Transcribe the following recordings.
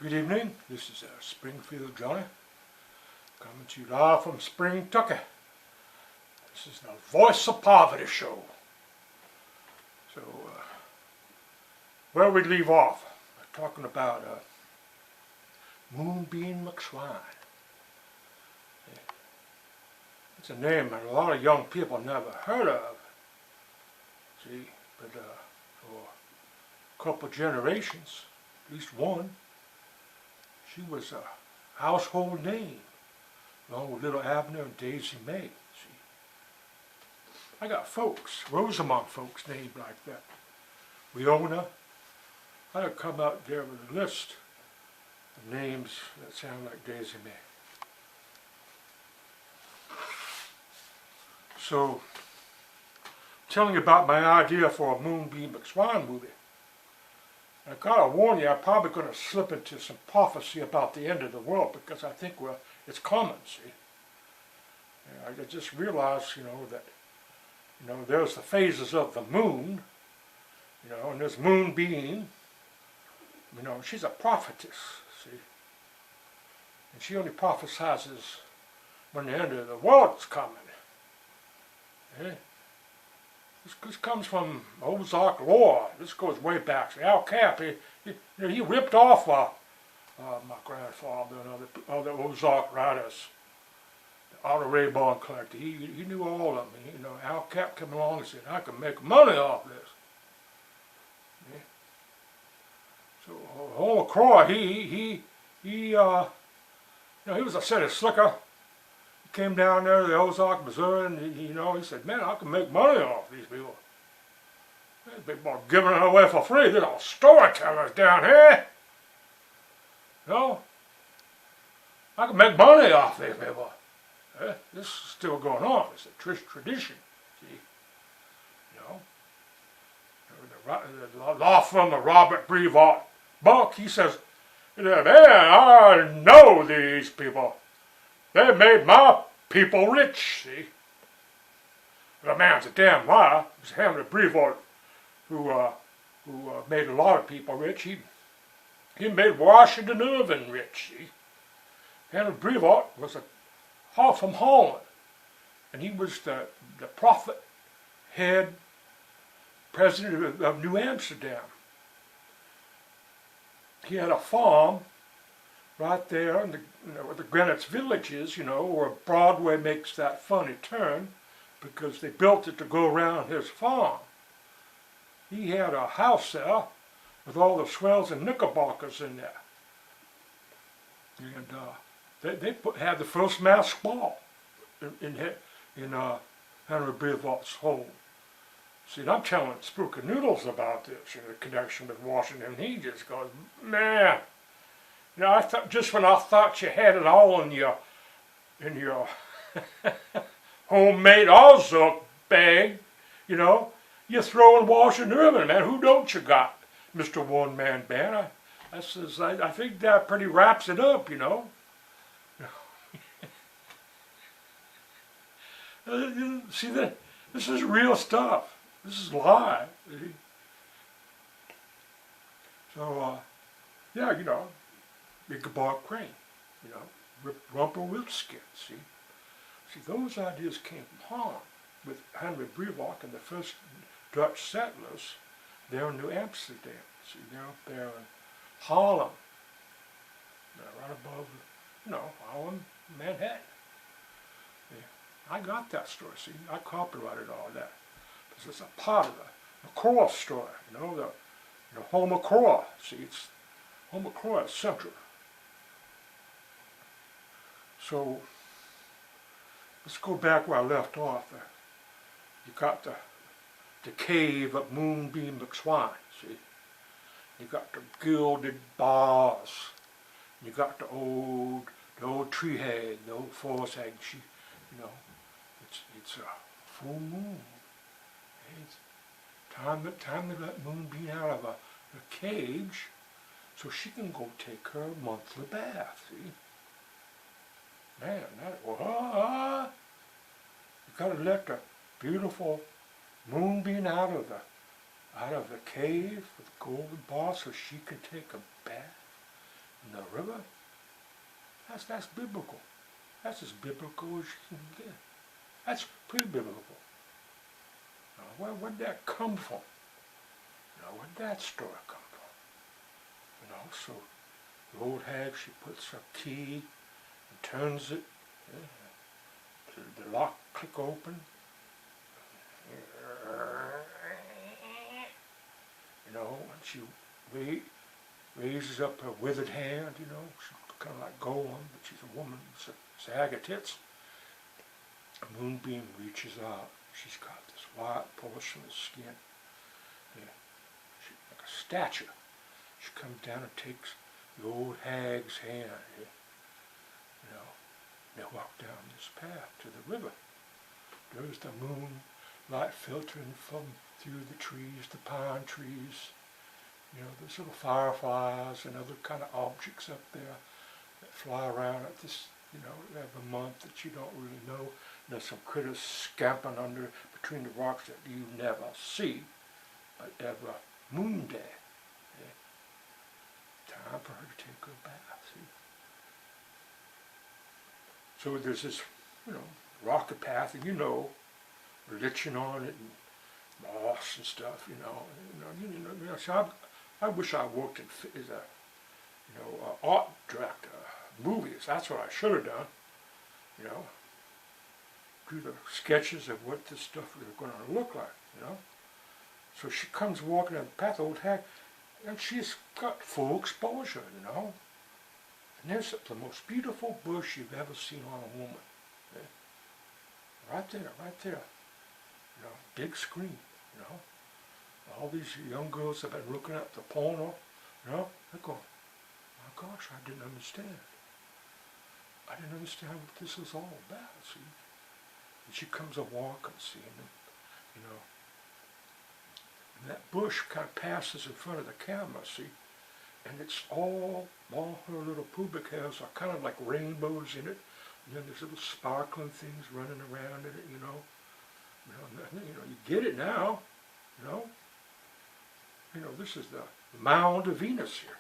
Good evening, this is Springfield Johnny, coming to you live from Spring, Tucky. This is the Voice of Poverty show. So, where we leave off, we're talking about Moonbeam McSwine. It's a name that a lot of young people never heard of. See, but for a couple generations, at least one, she was a household name, along with Little Abner and Daisy May. See, I got folks, Rosamond folks named like that. Leona. I'd come out there with a list of names that sound like Daisy May. So, telling you about my idea for a Moonbeam McSwine movie. I gotta warn you, I'm probably going to slip into some prophecy about the end of the world because I think it's coming. See, I just realized, that there's the phases of the moon, and there's Moonbeam. She's a prophetess. See, and she only prophesizes when the end of the world's coming. Yeah. This comes from Ozark lore. This goes way back. See, Al Cap, he ripped off my grandfather and other Ozark writers, the Otto Rayborn collector. He knew all of them. Al Cap came along and said, I can make money off this. Yeah. So Homer Croy, he was a city slicker. Came down there to the Ozark, Missouri, and he said, man, I can make money off these people. These people are giving it away for free. They're all storytellers down here. I can make money off these people. This is still going on. It's a tradition. See, the law firm of Robert Brevoort Bunk, he says, man, I know these people. They made my people rich, see. The man's a damn liar. It was Henry Brevoort who made a lot of people rich. He made Washington Irving rich, see. Henry Brevoort was from Holland, and he was the prophet head president of New Amsterdam. He had a farm right there in the Greenwich Villages, where Broadway makes that funny turn, because they built it to go around his farm. He had a house there with all the swells and knickerbockers in there. And they had the first mass ball in Henry Brevoort's home. See, I'm telling Spooky Noodles about this, the connection with Washington. He just goes, man. I thought, just when I thought you had it all in your homemade Ozark bag, you throw in Washington Irving, man. Who don't you got, Mr. One Man Band? I think that pretty wraps it up, See, this is real stuff. This is live. So, Ichabod Crane, Rumpelstiltskin, see? See, those ideas came from Holland with Henry Brevoort and the first Dutch settlers there in New Amsterdam. See, they're up there in Harlem, right above, Harlem, Manhattan. Yeah. I got that story, see? I copyrighted all of that. Because it's a part of the McCraw story, the whole McCraw. See, it's Homer Croy is central. So, let's go back where I left off. You got the cave of Moonbeam McSwine, see? You got the gilded bars. You got the old tree hag, the old forest hag. It's a full moon. It's time to let Moonbeam out of a cage so she can go take her monthly bath, see? Man, you gotta let the beautiful Moonbeam out of the cave with golden bars so she can take a bath in the river. That's biblical. That's as biblical as you can get. That's pretty biblical. Now, where'd that come from? Where'd that story come from? So the old hag, she puts a key and turns it. The lock click open. And she raises up her withered hand, she's kind of like Gollum, but she's a woman, sag of tits. A moonbeam reaches out. She's got this white porcelain skin. She's like a statue. She comes down and takes the old hag's hand. They walk down this path to the river. There's the moonlight filtering through the trees, the pine trees. There's little fireflies and other kind of objects up there that fly around at this, every month that you don't really know. There's some critters scampering under between the rocks that you never see, but every moon day. Time for her to take her bath, see. So there's this, rocky path, and lichen on it and moss and stuff, So I wish I worked as a, art director, movies. That's what I should have done, do the sketches of what this stuff is going to look like, So she comes walking down the path, old hag, and she's got full exposure, And there's the most beautiful bush you've ever seen on a woman. Right there. Big screen, All these young girls have been looking at the porno, they're going, my gosh, I didn't understand. I didn't understand what this is all about, see. And she comes a walking, see, and that bush kind of passes in front of the camera, see, and it's all her little pubic hairs are kind of like rainbows in it, and then there's little sparkling things running around in it, you get it now, this is the mound of Venus here,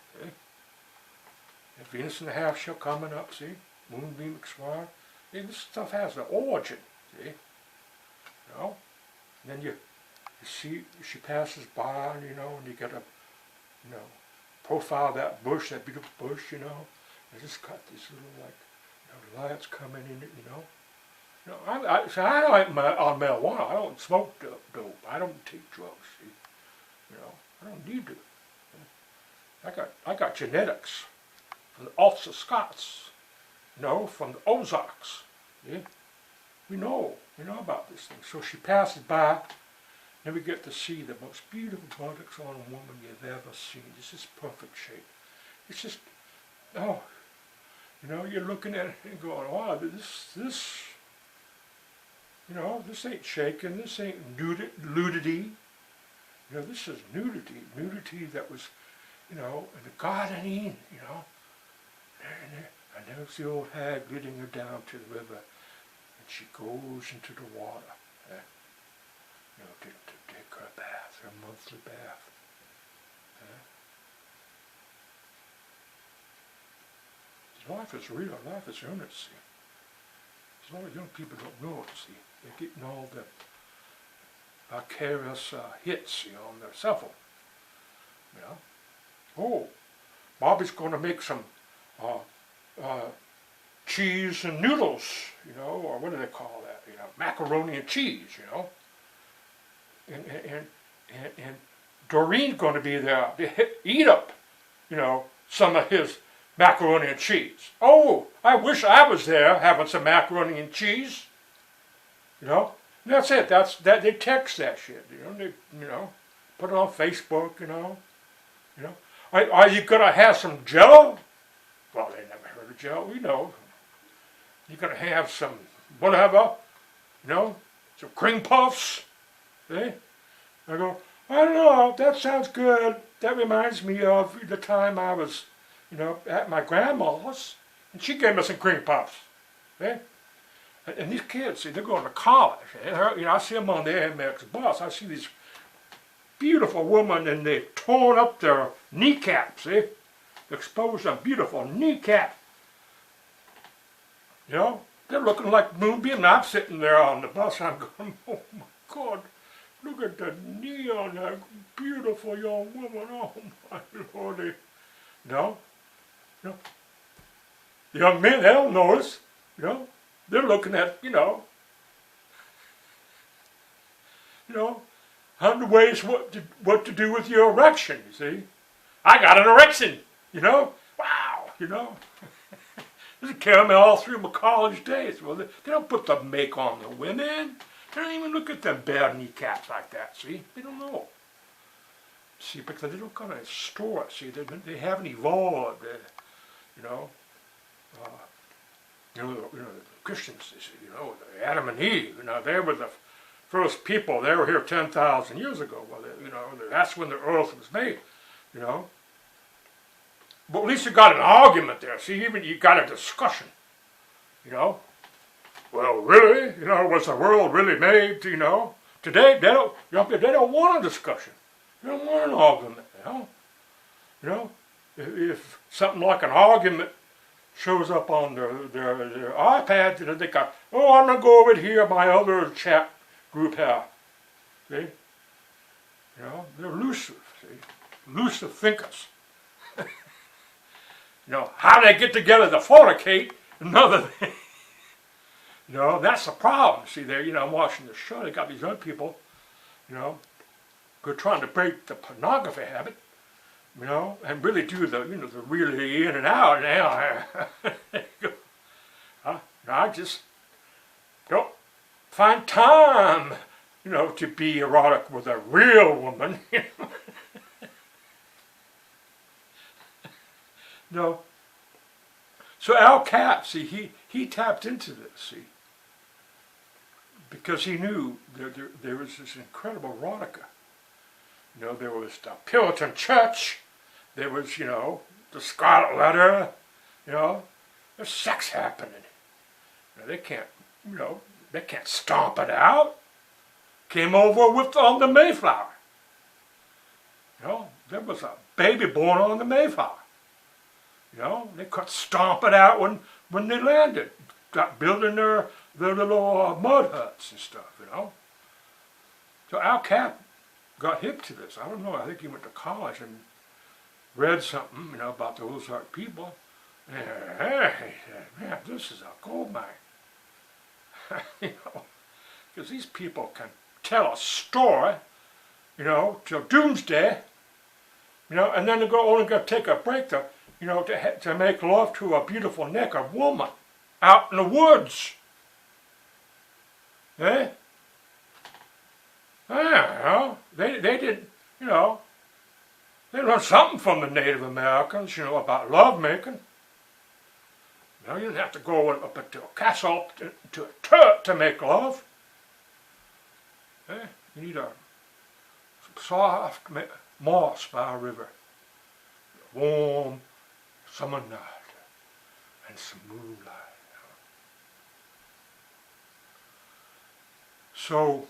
And Venus and a half shall coming up, see, moonbeam swan, this stuff has an origin, see, And then you see, she passes by, and you get a, profile of that bush, that beautiful bush, and it's got these little, like, lights coming in it, I like on marijuana. I don't smoke dope. I don't take drugs, see. I don't need to. I got genetics from the Ulster Scots, from the Ozarks, yeah. We know about this thing. So she passes by, and we get to see the most beautiful buttocks on a woman you've ever seen. It's just perfect shape. It's just, you're looking at it and going, wow, this ain't shaking, this ain't nudity. This is nudity that was, in the Garden of Eden, And there's the old hag leading her down to the river, and she goes into the water, to take her bath, her monthly bath. Life is real, life is earnest, see. A lot of young people don't know it, see. They're getting all the vicarious hits, on their cell phone. Oh, Bobby's going to make some cheese and noodles, or what do they call that? Macaroni and cheese, And Doreen's going to be there to eat up, some of his macaroni and cheese. Oh, I wish I was there having some macaroni and cheese. And that's it. They text that shit. They put it on Facebook. Are you gonna have some Jello? Well, they never heard of Jello. We know. You're gonna have some whatever. Some cream puffs. See? I go, I don't know. That sounds good. That reminds me of the time I was, at my grandma's, and she gave me some cream puffs. See? And these kids, see, they're going to college. I see them on the AMX bus. I see these beautiful women, and they've torn up their kneecaps, see? expose them beautiful kneecap. You know, they're looking like moonbeam. And I'm sitting there on the bus and I'm going, oh my God, look at the knee on that beautiful young woman. Oh my Lordy. No, no. The young men, they don't notice. You know, they're looking at, 100 ways what to do with your erection, you see. I got an erection, Wow, This has carried me all through my college days. Well, they don't put the make on the women. They don't even look at them bare kneecaps like that, see. They don't know. See, because they don't kind of store it, see. They haven't evolved, the Christians, Adam and Eve, they were the first people. They were here 10,000 years ago. Well, that's when the earth was made, But at least you got an argument there. See, even you got a discussion, Well, really, was the world really made? Today they don't want a discussion. They don't want an argument. If something like an argument shows up on their iPad, they go, oh, I'm going to go over here, my other chat group here. See? They're elusive, see? Elusive thinkers. How they get together to fornicate, another thing. That's the problem. See, there, I'm watching the show, they got these other people, who are trying to break the pornography habit, and really do the really in and out now. I just don't find time, to be erotic with a real woman. No. So Al Capp, see, he tapped into this, see, because he knew there was this incredible erotica. There was the Puritan Church, there was, the Scarlet Letter, there's sex happening. They can't, they can't stomp it out. Came over on the Mayflower. There was a baby born on the Mayflower. They could stomp it out when they landed, got building their little mud huts and stuff, So Al Capp got hip to this. I don't know, I think he went to college and read something, about the Ozark people. And he said, man, this is a gold mine. Because these people can tell a story, till doomsday, and then they're only going to take a break to make love to a beautiful naked woman out in the woods. Eh? Yeah, they did, they learned something from the Native Americans, about love making. You didn't have to go up to a castle, to a turret to make love. Eh? You need a soft moss by a river, warm summer night, and some moonlight. So,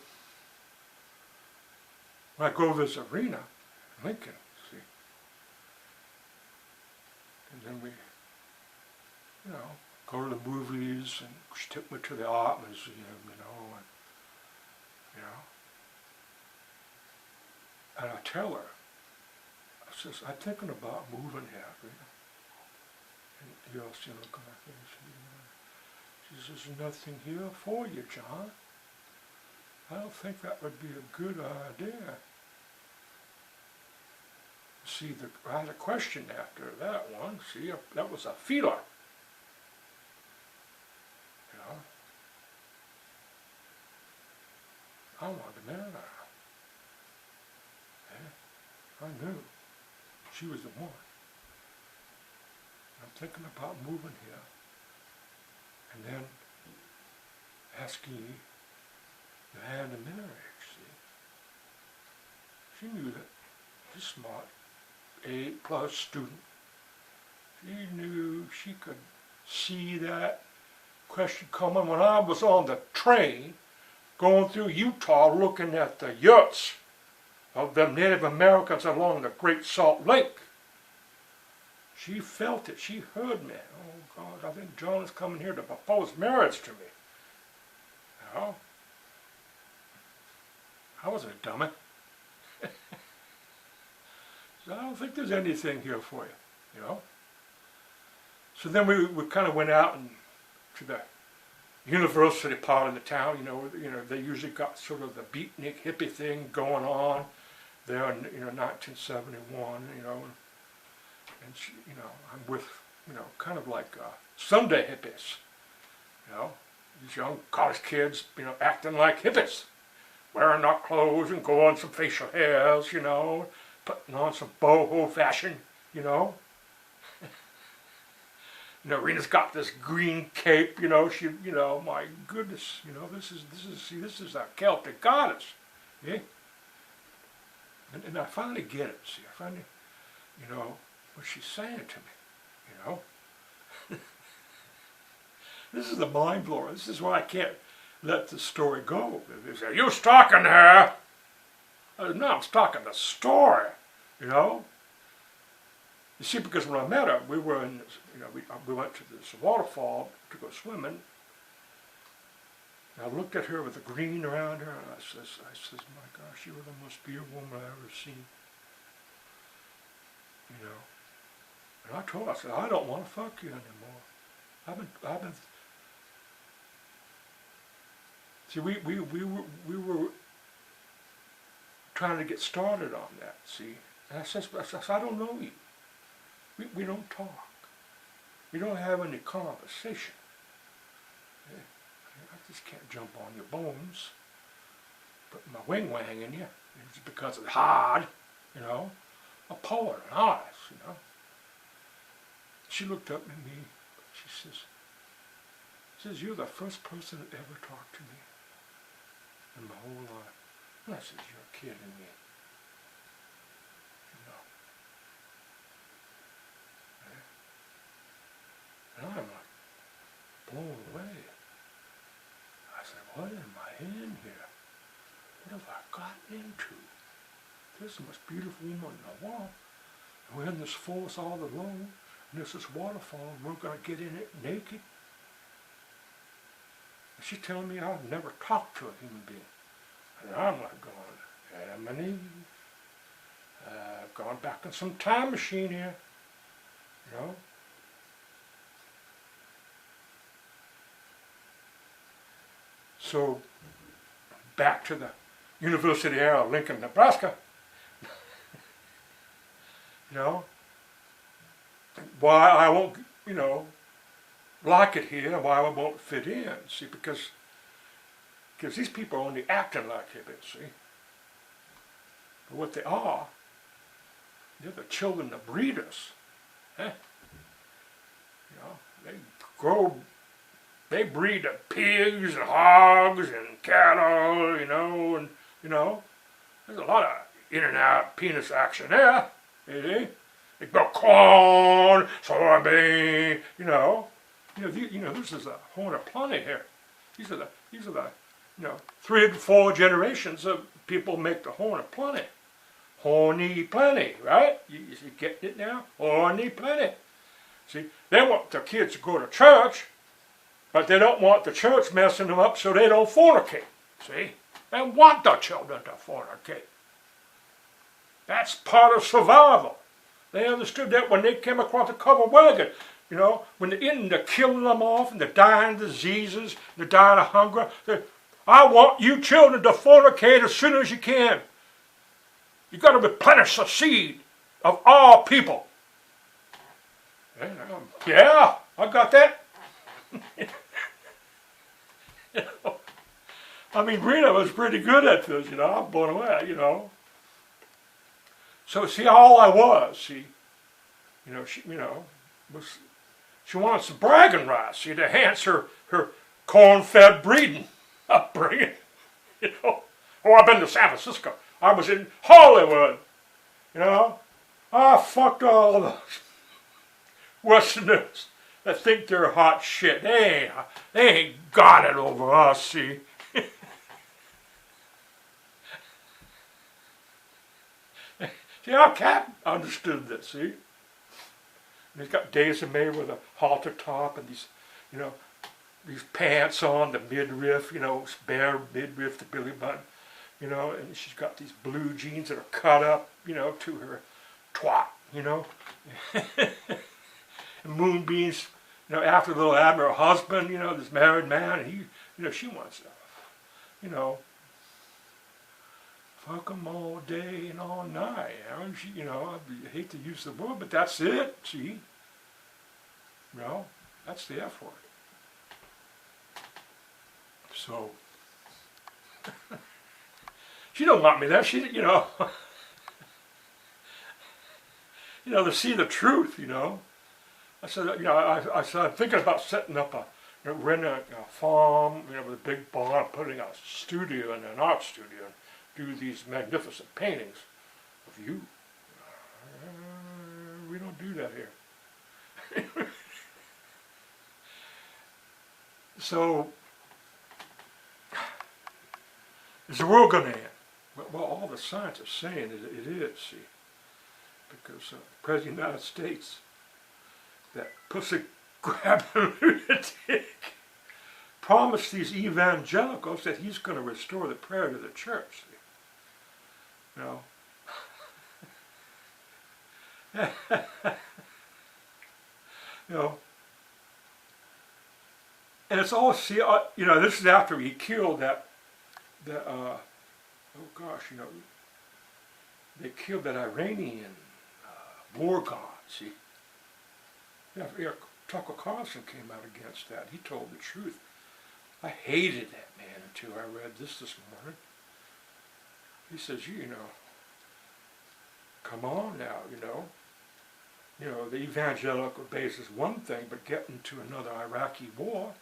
when I go to this arena, Lincoln, see, and then we, go to the movies, and she took me to the art museum, and I tell her, I says, I'm thinking about moving here, And she looked at my face, she says, there's nothing here for you, John. I don't think that would be a good idea. See, I had a question after that one. See, that was a feeler. I wanted to marry her. I knew she was the one. I'm thinking about moving here and then asking you your hand in marriage, see. She knew that. She's smart, A+ student. She knew she could see that question coming when I was on the train going through Utah looking at the yurts of the Native Americans along the Great Salt Lake. She felt it. She heard me. Oh, God, I think John is coming here to propose marriage to me. You know? I wasn't a dummy. So I don't think there's anything here for you, you know? So then we kind of went out and to the university part of the town, they usually got sort of the beatnik hippie thing going on there in, 1971, and she, I'm with, kind of like Sunday hippies, these young college kids, acting like hippies, wearing our clothes and growing some facial hairs, putting on some boho fashion, Rena's got this green cape, she, my goodness, this is our Celtic goddess, yeah? And I finally get it, see, I finally, what she's saying to me, This is the mind blower. This is why I can't let the story go. They say, "You stalking her?" No, I'm stalking the story, You see, because when I met her, we were in, we went to this waterfall to go swimming. And I looked at her with the green around her, and I says, my gosh, you were the most beautiful woman I've ever seen. And I told her, I said, I don't want to fuck you anymore. I've been. See, we were trying to get started on that. See, and I said, I don't know you. We don't talk. We don't have any conversation. I just can't jump on your bones, put my wing-wang in you, it's because it's hard, a poet, an artist, She looked up at me, she says, "You're the first person that ever talked to me in my whole life." And I says, "You're kidding me." And I'm like blown away. I said, "What am I in here? What have I gotten into? This is the most beautiful woman in the world. And we're in this forest all alone, and there's this waterfall, and we're going to get in it naked." And she's telling me I've never talked to a human being. And I'm like going, Adam and Eve. I've gone back in some time machine here, So, back to the University area of Lincoln, Nebraska. Why I won't, like it here, why I won't fit in. See, because these people are only acting like hippies, see. But what they are, they're the children of breeders. They breed the pigs and hogs and cattle, and, there's a lot of in and out penis action there, you see? They grow corn, soybean, this is the horn of plenty here. These are the 3 to 4 generations of people make the horn of plenty. Horny plenty, right? You getting it now? Horny plenty. See, they want their kids to go to church, but they don't want the church messing them up so they don't fornicate. See? They want the children to fornicate. That's part of survival. They understood that when they came across a covered wagon. When they're killing them off and they're dying of diseases, they're dying of hunger. I want you children to fornicate as soon as you can. You've got to replenish the seed of all people. Yeah, I got that. Rena was pretty good at this, I'm blown away, So see, all I was, she wanted some bragging rights, to enhance her corn-fed breeding upbringing, Oh, I've been to San Francisco. I was in Hollywood, I fucked all those Westerners that think they're hot shit. They ain't got it over us, see. See, our Cap understood this, see. And he's got Daisy May with a halter top and these, you know, these pants on, the midriff, you know, bare midriff, the belly button, you know, and she's got these blue jeans that are cut up, you know, to her twat, you know. And Moonbeam's, you know, after little Abner, her husband, you know, this married man, and he, you know, she wants to, you know, fuck them all day and all night. You know, she, you know, I hate to use the word, but that's it. See, you know, that's the F word. So she don't want me there. She, you know, you know, to see the truth. You know, I said, you know, I said I'm thinking about setting up a, you know, renting a farm, you know, with a big barn, putting a studio in an art studio, and do these magnificent paintings of you. We don't do that here. So, is the world going to end? Well, all the science is saying it is, see. Because the President of the United States, that pussy-grabbing lunatic, promised these evangelicals that he's going to restore the prayer to the church. See? You know? You know? And it's all, see, you know, this is after he killed that, oh gosh, you know, they killed that Iranian war god, see. Yeah, Tucker Carlson came out against that. He told the truth. I hated that man until I read this morning. He says, you know, come on now, you know. You know, the evangelical base is one thing, but getting to another Iraqi war,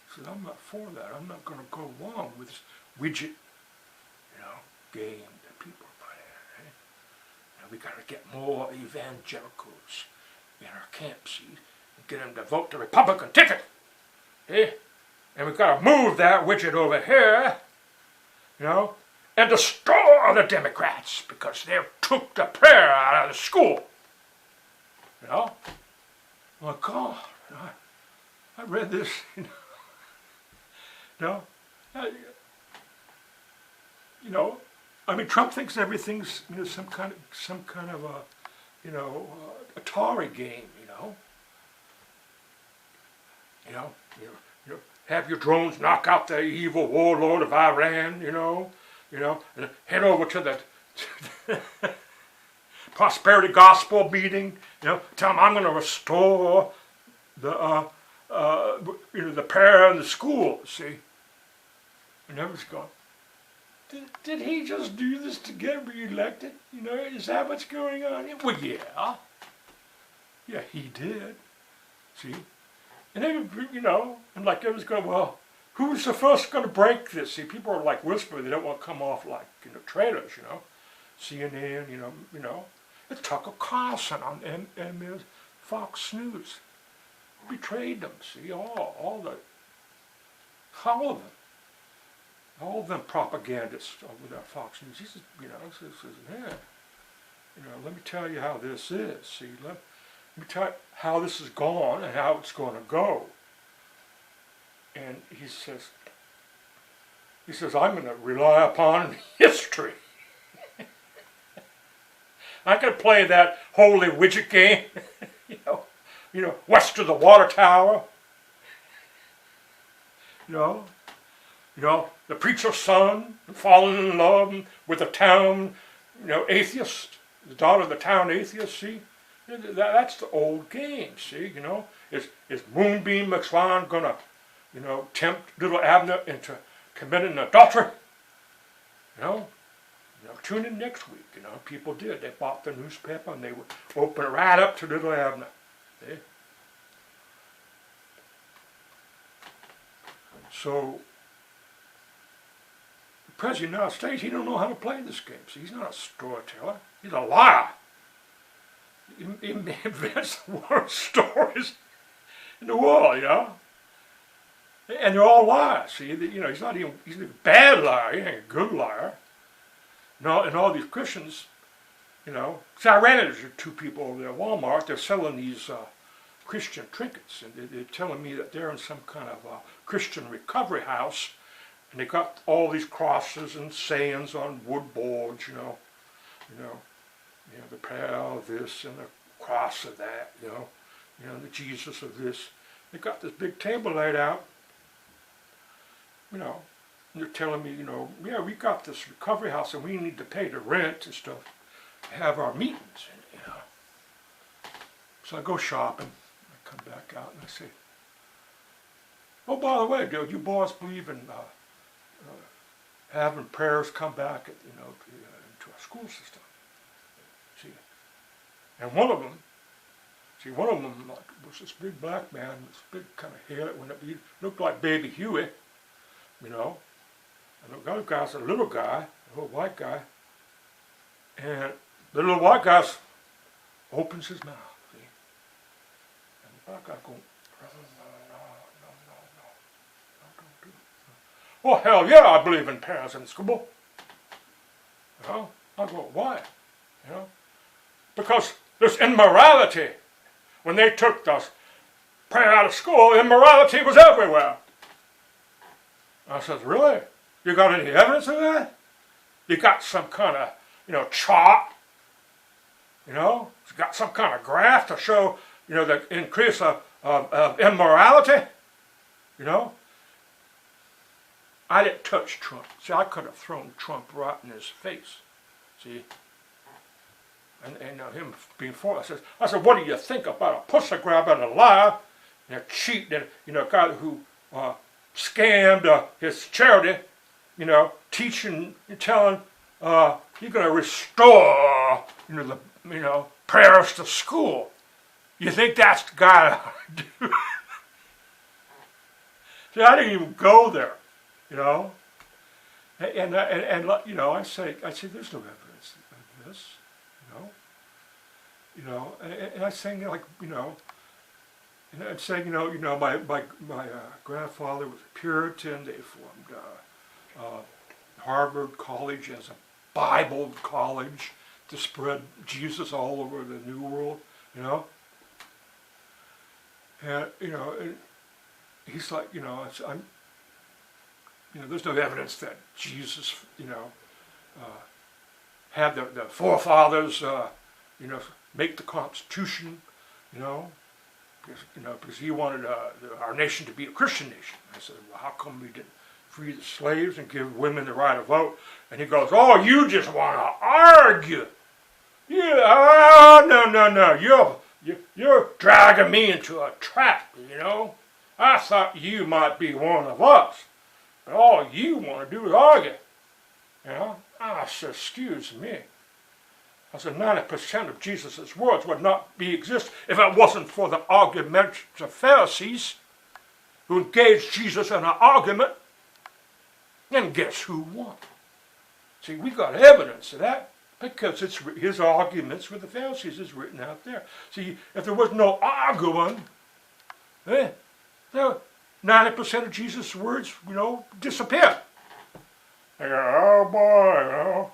he said, I'm not for that. I'm not going to go along with this widget, you know, game that people are playing. Eh? We got to get more evangelicals in our camp, see, and get them to vote the Republican ticket. Eh? And we've got to move that widget over here, you know, and destroy the Democrats because they've took the prayer out of the school. You know? My God, I read this, you know, you know, I mean, Trump thinks everything's, you know, some kind of a, you know, Atari game, you know. You know, have your drones knock out the evil warlord of Iran, you know, and head over to the prosperity gospel meeting, you know, tell them I'm going to restore the, you know, the prayer in the school, see. And everyone's going, did he just do this to get reelected? You know, is that what's going on here? Well, yeah. Yeah, he did. See? And then, you know, and like everyone's going, well, who's the first going to break this? See, people are like whispering, they don't want to come off like, you know, traitors, you know. CNN, you know. It's Tucker Carlson on and Fox News. Betrayed them, see, all of them. All of them propagandists with our Fox News. He says, you know, yeah, you know, let me tell you how this is. See, let me tell you how this has gone and how it's going to go. And he says, I'm going to rely upon history. I'm going to play that holy widget game, you know, west of the water tower, you know, the preacher's son falling in love with a town, you know, atheist, the daughter of the town atheist, see? That's the old game, see, you know? Is Moonbeam McSwan going to, you know, tempt little Abner into committing adultery? You know, tune in next week, you know, people did. They bought the newspaper and they would open it right up to little Abner, see? So, the President of the United States, he don't know how to play this game. See, he's not a storyteller. He's a liar. He invents the worst stories in the world, you know. And they're all lies. See, you know, he's a bad liar. He ain't a good liar. And all these Christians, You know, so I ran into two people over there at Walmart. They're selling these Christian trinkets, and they're telling me that they're in some kind of Christian recovery house, and they got all these crosses and sayings on wood boards, you know, the prayer of this and the cross of that, you know, the Jesus of this. They got this big table laid out, you know, and they're telling me, you know, yeah, we got this recovery house and we need to pay the rent and stuff, have our meetings, you know. So I go shopping, I come back out and I say, oh, by the way, do you boys believe in having prayers come back, into our school system? See, and one of them was this big black man, this big kind of hair, he looked like Baby Huey, you know. And the other guy's a little guy, a little white guy, and the little white guy opens his mouth, see, and the black guy goes, no, well, hell yeah, I believe in prayers in school. You know, I go, why? You know, because there's immorality. When they took the prayer out of school, immorality was everywhere. I says, really? You got any evidence of that? You got some kind of, chart? You got some kind of graph to show, the increase of immorality? You know? I didn't touch Trump. See, I could have thrown Trump right in his face. See? And him being for it. I said, what do you think about a pussy grabber and a liar and a cheat, and a guy who scammed his charity, teaching, telling he's going to restore, the prayers to school. You think that's the guy that I do? See, I didn't even go there. And I say, there's no evidence of this, and I saying and I'm saying, my grandfather was a Puritan. They formed Harvard College as a Bible college to spread Jesus all over the New World, and and he's like, there's no evidence that Jesus, had the forefathers, make the Constitution, because he wanted our nation to be a Christian nation. I said, well, how come we didn't free the slaves and give women the right to vote? And he goes, oh, you just want to argue. No. You're dragging me into a trap, I thought you might be one of us. But all you want to do is argue. I said, excuse me. I said, 90% of Jesus' words would not exist if it wasn't for the arguments of Pharisees who engaged Jesus in an argument. And guess who won? See, we got evidence of that because it's his arguments with the Pharisees is written out there. See, if there was no arguing, 90% of Jesus' words, disappear. I go, oh boy,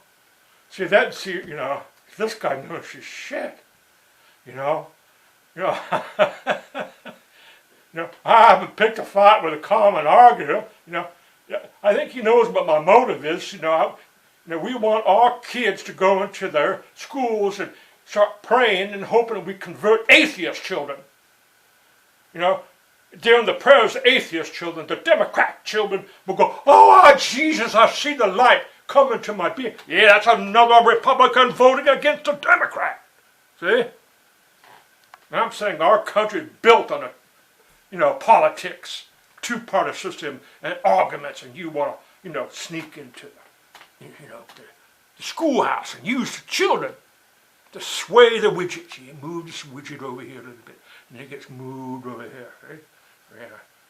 this guy knows his shit. I haven't picked a fight with a common arguer. I think he knows what my motive is. We want our kids to go into their schools and start praying and hoping that we convert atheist children. During the prayers of atheist children, the Democrat children will go, oh, Jesus, I see the light coming to my being. Yeah, that's another Republican voting against a Democrat. See? And I'm saying our country is built on politics, two-party system, and arguments, and you want to, sneak into the schoolhouse and use the children to sway the widget. You move this widget over here a little bit, and it gets moved over here, right?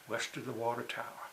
West of the water tower.